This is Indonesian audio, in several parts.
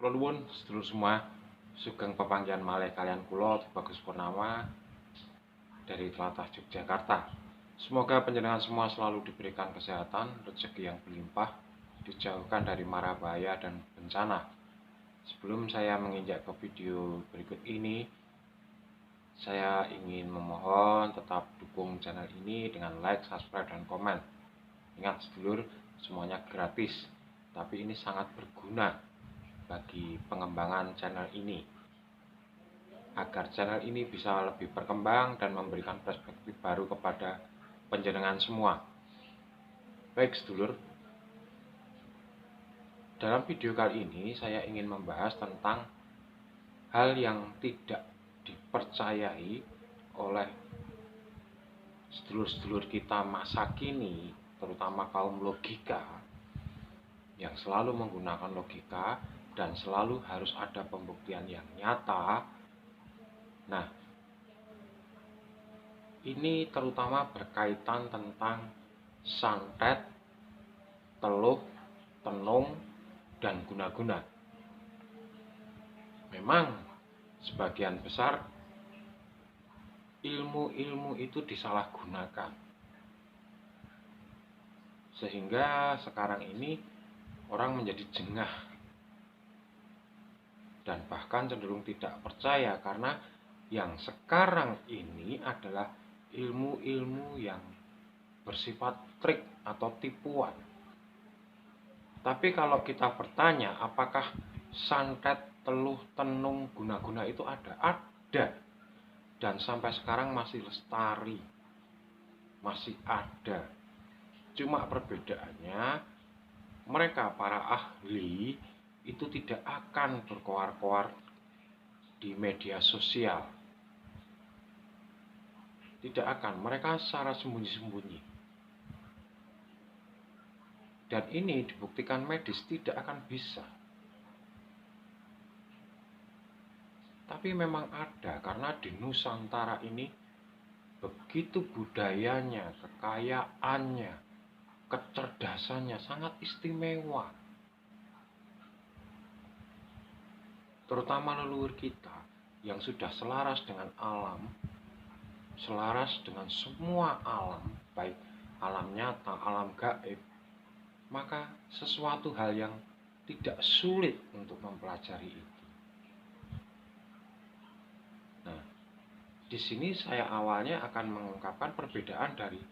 Kula nuwun sedulur semua, sugeng pepanggihan malih kalian kula Bagus Purnama dari tlatah Yogyakarta. Semoga panjenengan semua selalu diberikan kesehatan, rezeki yang berlimpah, dijauhkan dari mara bahaya dan bencana. Sebelum saya menginjak ke video berikut ini, saya ingin memohon tetap dukung channel ini dengan like, subscribe, dan komen. Ingat sedulur, semuanya gratis, tapi ini sangat berguna bagi pengembangan channel ini, agar channel ini bisa lebih berkembang dan memberikan perspektif baru kepada panjenengan semua. Baik sedulur, dalam video kali ini saya ingin membahas tentang hal yang tidak dipercayai oleh sedulur-sedulur kita masa kini, terutama kaum logika, yang selalu menggunakan logika dan selalu harus ada pembuktian yang nyata. Nah, ini terutama berkaitan tentang santet, teluh, tenung, dan guna-guna. Memang sebagian besar ilmu-ilmu itu disalahgunakan, sehingga sekarang ini orang menjadi jengah dan bahkan cenderung tidak percaya, karena yang sekarang ini adalah ilmu-ilmu yang bersifat trik atau tipuan. Tapi kalau kita bertanya apakah santet, teluh, tenung, guna-guna itu ada? Ada. Dan sampai sekarang masih lestari, masih ada. Cuma perbedaannya, mereka para ahli itu tidak akan berkoar-koar di media sosial. Tidak akan, mereka secara sembunyi-sembunyi. Dan ini dibuktikan medis tidak akan bisa. Tapi memang ada, karena di Nusantara ini begitu budayanya, kekayaannya, kecerdasannya sangat istimewa. Terutama leluhur kita yang sudah selaras dengan alam, selaras dengan semua alam, baik alam nyata, alam gaib, maka sesuatu hal yang tidak sulit untuk mempelajari itu. Nah, di sini saya awalnya akan mengungkapkan perbedaan dari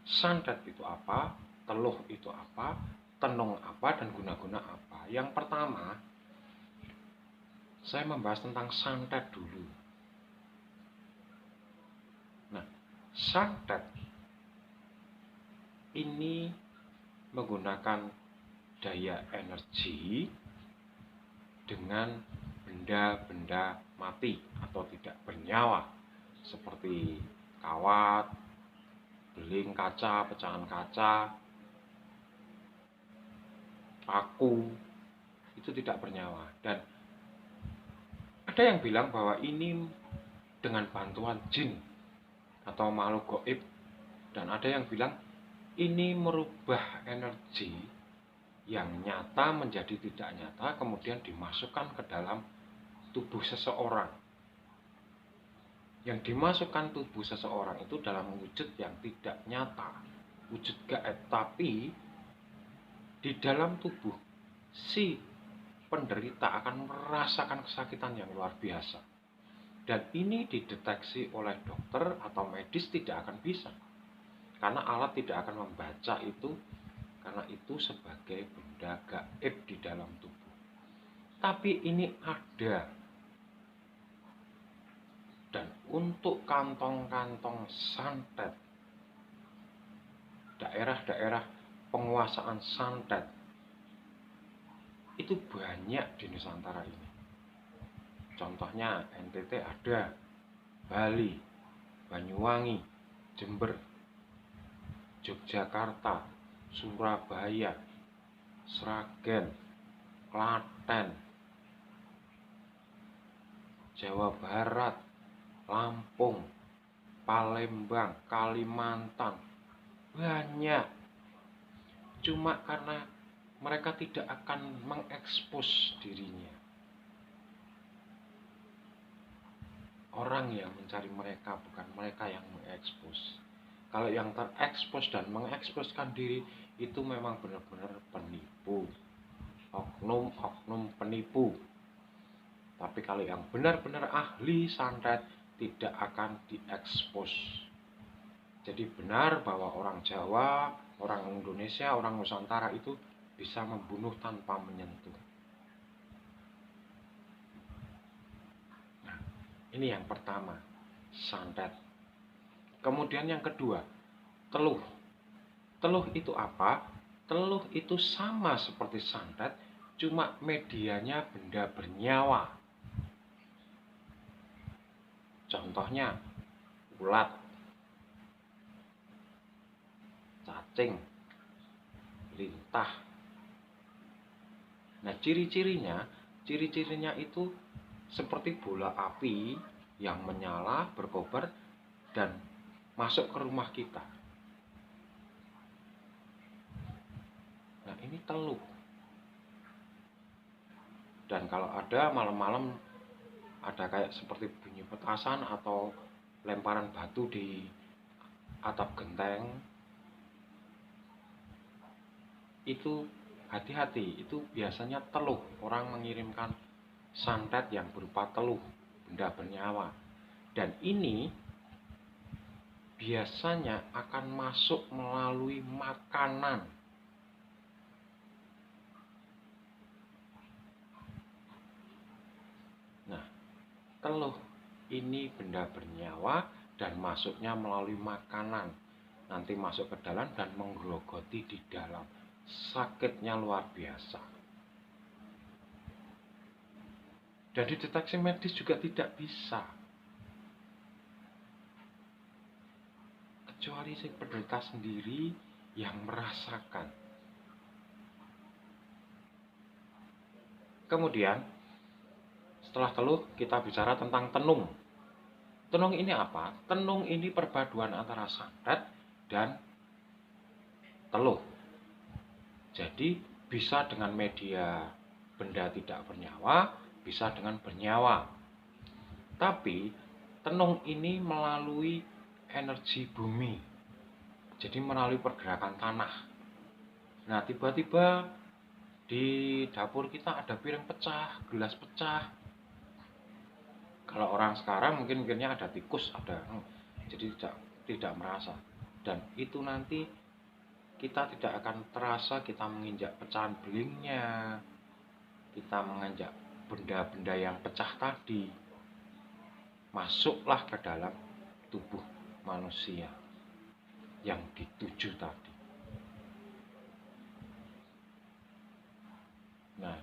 santet itu apa, teluh itu apa, tenung apa, dan guna-guna apa. Yang pertama, saya membahas tentang santet dulu. Nah, santet ini menggunakan daya energi dengan benda-benda mati atau tidak bernyawa, seperti kawat, beling kaca, pecahan kaca, paku, itu tidak bernyawa. Dan ada yang bilang bahwa ini dengan bantuan jin atau makhluk gaib, dan ada yang bilang ini merubah energi yang nyata menjadi tidak nyata, kemudian dimasukkan ke dalam tubuh seseorang. Yang dimasukkan tubuh seseorang itu dalam wujud yang tidak nyata, wujud gaib, tapi di dalam tubuh si penderita akan merasakan kesakitan yang luar biasa. Dan ini dideteksi oleh dokter atau medis tidak akan bisa, karena alat tidak akan membaca itu, karena itu sebagai benda gaib di dalam tubuh. Tapi ini ada. Dan untuk kantong-kantong santet, daerah-daerah penguasaan santet, itu banyak di Nusantara ini. Contohnya NTT ada, Bali, Banyuwangi, Jember, Yogyakarta, Surabaya, Sragen, Klaten, Jawa Barat, Lampung, Palembang, Kalimantan, banyak. Cuma karena mereka tidak akan mengekspos dirinya. Orang yang mencari mereka, bukan mereka yang mengekspos. Kalau yang terekspos dan mengeksposkan diri itu memang benar-benar penipu, oknum-oknum penipu. Tapi kalau yang benar-benar ahli santet tidak akan diekspos. Jadi benar bahwa orang Jawa, orang Indonesia, orang Nusantara itu bisa membunuh tanpa menyentuh. Nah, ini yang pertama, santet. Kemudian yang kedua, teluh. Teluh itu apa? Teluh itu sama seperti santet, cuma medianya benda bernyawa. Contohnya, ulat, cacing, lintah. Nah, ciri-cirinya itu seperti bola api yang menyala, berkobar, dan masuk ke rumah kita. Nah, ini teluh. Dan kalau ada malam-malam ada kayak seperti bunyi petasan atau lemparan batu di atap genteng, itu hati-hati, itu biasanya teluh. Orang mengirimkan santet yang berupa teluh, benda bernyawa. Dan ini biasanya akan masuk melalui makanan. Nah, teluh ini benda bernyawa dan masuknya melalui makanan. Nanti masuk ke dalam dan menggerogoti di dalam. Sakitnya luar biasa. Dan dideteksi medis juga tidak bisa. Kecuali si penderita sendiri yang merasakan. Kemudian, setelah teluh, kita bicara tentang tenung. Tenung ini apa? Tenung ini perpaduan antara santet dan teluh. Jadi, bisa dengan media benda tidak bernyawa, bisa dengan bernyawa. Tapi, tenung ini melalui energi bumi. Jadi, melalui pergerakan tanah. Nah, tiba-tiba di dapur kita ada piring pecah, gelas pecah. Kalau orang sekarang mungkin mikirnya ada tikus, jadi tidak merasa. Dan itu nanti kita tidak akan terasa kita menginjak pecahan belingnya, kita menginjak benda-benda yang pecah tadi, masuklah ke dalam tubuh manusia yang dituju tadi. Nah,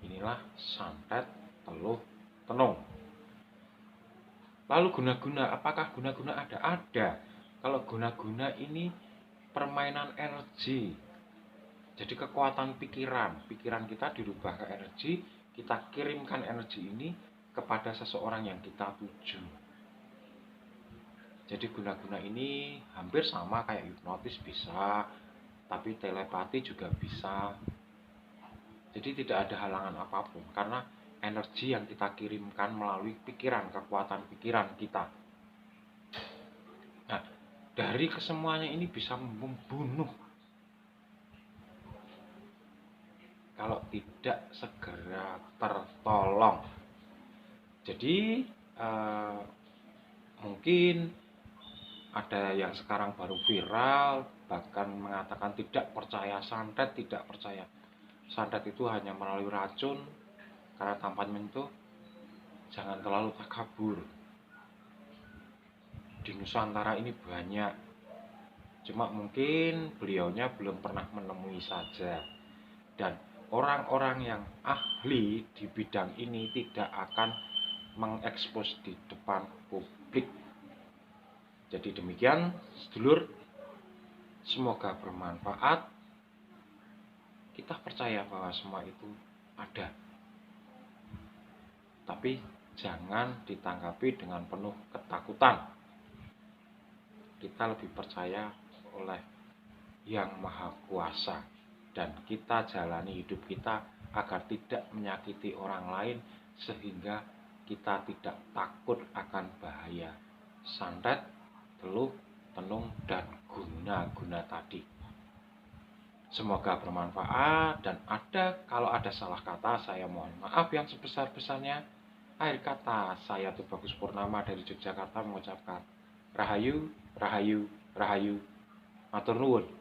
inilah santet, teluh, tenung. Lalu guna-guna, apakah guna-guna ada? Ada. Kalau guna-guna ini permainan energi. Jadi kekuatan pikiran kita dirubah ke energi, kita kirimkan energi ini kepada seseorang yang kita tuju. Jadi guna-guna ini hampir sama kayak hipnotis bisa, tapi telepati juga bisa. Jadi tidak ada halangan apapun, karena energi yang kita kirimkan melalui pikiran, kekuatan pikiran kita. Nah, dari kesemuanya ini bisa membunuh kalau tidak segera tertolong. Jadi mungkin ada yang sekarang baru viral, bahkan mengatakan tidak percaya santet, tidak percaya santet itu hanya melalui racun karena tanpa menyentuh. Jangan terlalu takabur. Di Nusantara ini banyak, cuma mungkin beliaunya belum pernah menemui saja. Dan orang-orang yang ahli di bidang ini tidak akan mengekspos di depan publik. Jadi demikian, sedulur, semoga bermanfaat. Kita percaya bahwa semua itu ada, tapi jangan ditanggapi dengan penuh ketakutan. Kita lebih percaya oleh Yang Maha Kuasa dan kita jalani hidup kita agar tidak menyakiti orang lain sehingga kita tidak takut akan bahaya santet, teluh, tenung, dan guna-guna tadi. Semoga bermanfaat dan kalau ada salah kata saya mohon maaf yang sebesar-besarnya. Akhir kata saya Tubagus Purnama dari Yogyakarta mengucapkan Rahayu, Rahayu, Rahayu. Matur nuwun.